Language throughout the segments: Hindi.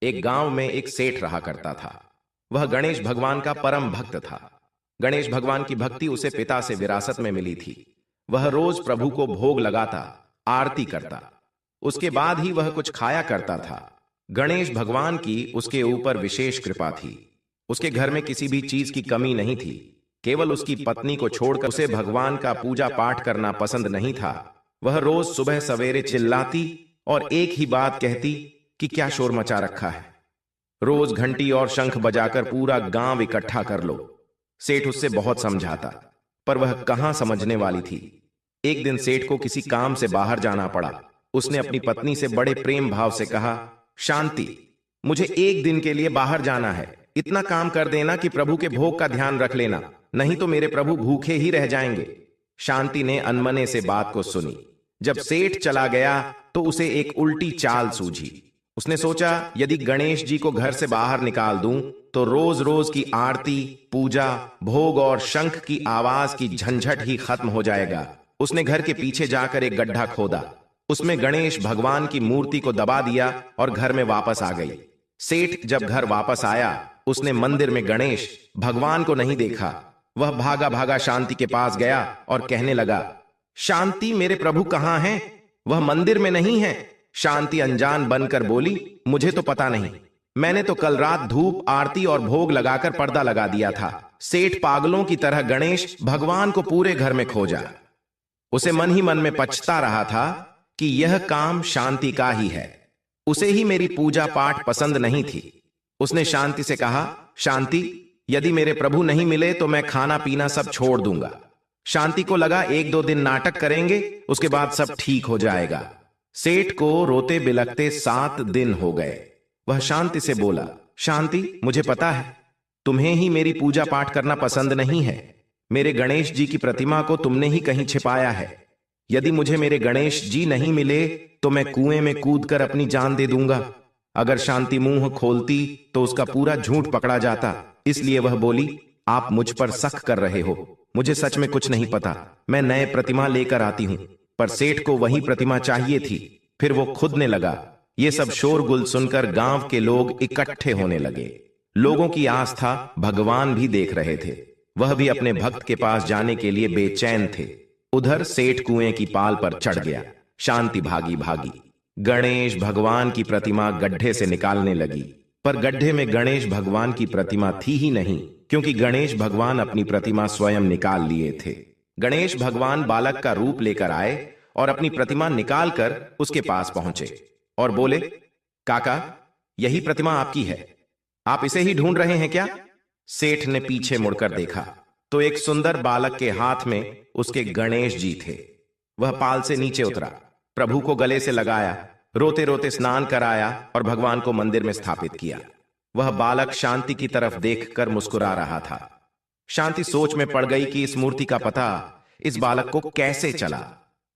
एक गांव में एक सेठ रहा करता था। वह गणेश भगवान का परम भक्त था। गणेश भगवान की भक्ति उसे पिता से विरासत में मिली थी। वह रोज प्रभु को भोग लगाता, आरती करता। उसके बाद ही वह कुछ खाया करता था। गणेश भगवान की उसके ऊपर विशेष कृपा थी। उसके घर में किसी भी चीज की कमी नहीं थी। केवल उसकी पत्नी को छोड़कर उसे भगवान का पूजा पाठ करना पसंद नहीं था। वह रोज सुबह सवेरे चिल्लाती और एक ही बात कहती कि क्या शोर मचा रखा है। रोज घंटी और शंख बजाकर पूरा गांव इकट्ठा कर लो। सेठ उससे बहुत समझाता, पर वह कहां समझने वाली थी। एक दिन सेठ को किसी काम से बाहर जाना पड़ा। उसने अपनी पत्नी से बड़े प्रेम भाव से कहा, शांति, मुझे एक दिन के लिए बाहर जाना है। इतना काम कर देना कि प्रभु के भोग का ध्यान रख लेना, नहीं तो मेरे प्रभु भूखे ही रह जाएंगे। शांति ने अनमने से बात को सुनी। जब सेठ चला गया तो उसे एक उल्टी चाल सूझी। उसने सोचा, यदि गणेश जी को घर से बाहर निकाल दूं तो रोज रोज की आरती, पूजा, भोग और शंख की आवाज की झंझट ही खत्म हो जाएगा। उसने घर के पीछे जाकर एक गड्ढा खोदा, उसमें गणेश भगवान की मूर्ति को दबा दिया और घर में वापस आ गई। सेठ जब घर वापस आया, उसने मंदिर में गणेश भगवान को नहीं देखा। वह भागा भागा शांति के पास गया और कहने लगा, शांति, मेरे प्रभु कहां हैं? वह मंदिर में नहीं है। शांति अनजान बनकर बोली, मुझे तो पता नहीं, मैंने तो कल रात धूप, आरती और भोग लगाकर पर्दा लगा दिया था। सेठ पागलों की तरह गणेश भगवान को पूरे घर में खोजा। उसे मन ही मन में पछता रहा था कि यह काम शांति का ही है। उसे ही मेरी पूजा पाठ पसंद नहीं थी। उसने शांति से कहा, शांति, यदि मेरे प्रभु नहीं मिले तो मैं खाना पीना सब छोड़ दूंगा। शांति को लगा एक दो दिन नाटक करेंगे, उसके बाद सब ठीक हो जाएगा। सेठ को रोते बिलखते 7 दिन हो गए। वह शांति से बोला, शांति, मुझे पता है तुम्हें ही मेरी पूजा पाठ करना पसंद नहीं है। मेरे गणेश जी की प्रतिमा को तुमने ही कहीं छिपाया है। यदि मुझे मेरे गणेश जी नहीं मिले तो मैं कुएं में कूदकर अपनी जान दे दूंगा। अगर शांति मुंह खोलती तो उसका पूरा झूठ पकड़ा जाता। इसलिए वह बोली, आप मुझ पर शक कर रहे हो, मुझे सच में कुछ नहीं पता। मैं नए प्रतिमा लेकर आती हूं। पर सेठ को वही प्रतिमा चाहिए थी। फिर वो खुदने लगा। ये सब शोरगुल सुनकर गांव के लोग इकट्ठे होने लगे। लोगों की आस्था भगवान भी देख रहे थे। वह भी अपने भक्त के पास जाने के लिए बेचैन थे। उधर सेठ कुएं की पाल पर चढ़ गया। शांति भागी भागी गणेश भगवान की प्रतिमा गड्ढे से निकालने लगी। पर गड्ढे में गणेश भगवान की प्रतिमा थी ही नहीं, क्योंकि गणेश भगवान अपनी प्रतिमा स्वयं निकाल लिए थे। गणेश भगवान बालक का रूप लेकर आए और अपनी प्रतिमा निकालकर उसके पास पहुंचे और बोले, काका, यही प्रतिमा आपकी है, आप इसे ही ढूंढ रहे हैं क्या? सेठ ने पीछे मुड़कर देखा तो एक सुंदर बालक के हाथ में उसके गणेश जी थे। वह पाल से नीचे उतरा, प्रभु को गले से लगाया, रोते रोते स्नान कराया और भगवान को मंदिर में स्थापित किया। वह बालक शांति की तरफ देखकर मुस्कुरा रहा था। शांति सोच में पड़ गई कि इस मूर्ति का पता इस बालक को कैसे चला।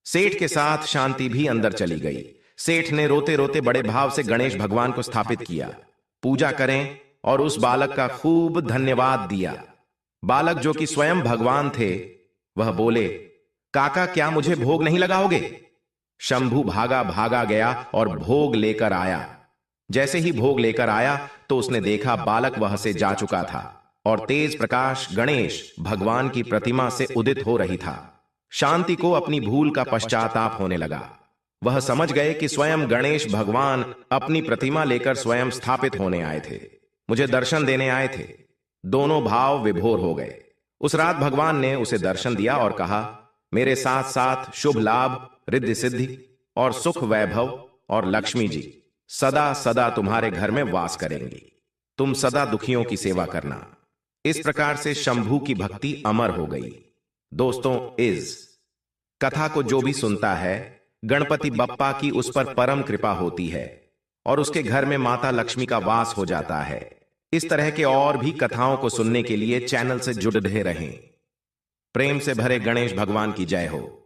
सेठ के साथ शांति भी अंदर चली गई। सेठ ने रोते रोते बड़े भाव से गणेश भगवान को स्थापित किया। पूजा करें और उस बालक का खूब धन्यवाद दिया। बालक जो कि स्वयं भगवान थे, वह बोले, काका, क्या मुझे भोग नहीं लगाओगे? शंभू भागा भागा गया और भोग लेकर आया। जैसे ही भोग लेकर आया तो उसने देखा बालक वहां से जा चुका था और तेज प्रकाश गणेश भगवान की प्रतिमा से उदित हो रही था। शांति को अपनी भूल का पश्चाताप होने लगा। वह समझ गए कि स्वयं गणेश भगवान अपनी प्रतिमा लेकर स्वयं स्थापित होने आए थे, मुझे दर्शन देने आए थे। दोनों भाव विभोर हो गए। उस रात भगवान ने उसे दर्शन दिया और कहा, मेरे साथ साथ शुभ लाभ, रिद्धि सिद्धि और सुख वैभव और लक्ष्मी जी सदा सदा तुम्हारे घर में वास करेंगी। तुम सदा दुखियों की सेवा करना। इस प्रकार से शंभू की भक्ति अमर हो गई। दोस्तों, इस कथा को जो भी सुनता है, गणपति बप्पा की उस पर परम कृपा होती है और उसके घर में माता लक्ष्मी का वास हो जाता है। इस तरह के और भी कथाओं को सुनने के लिए चैनल से जुड़े रहें। प्रेम से भरे गणेश भगवान की जय हो।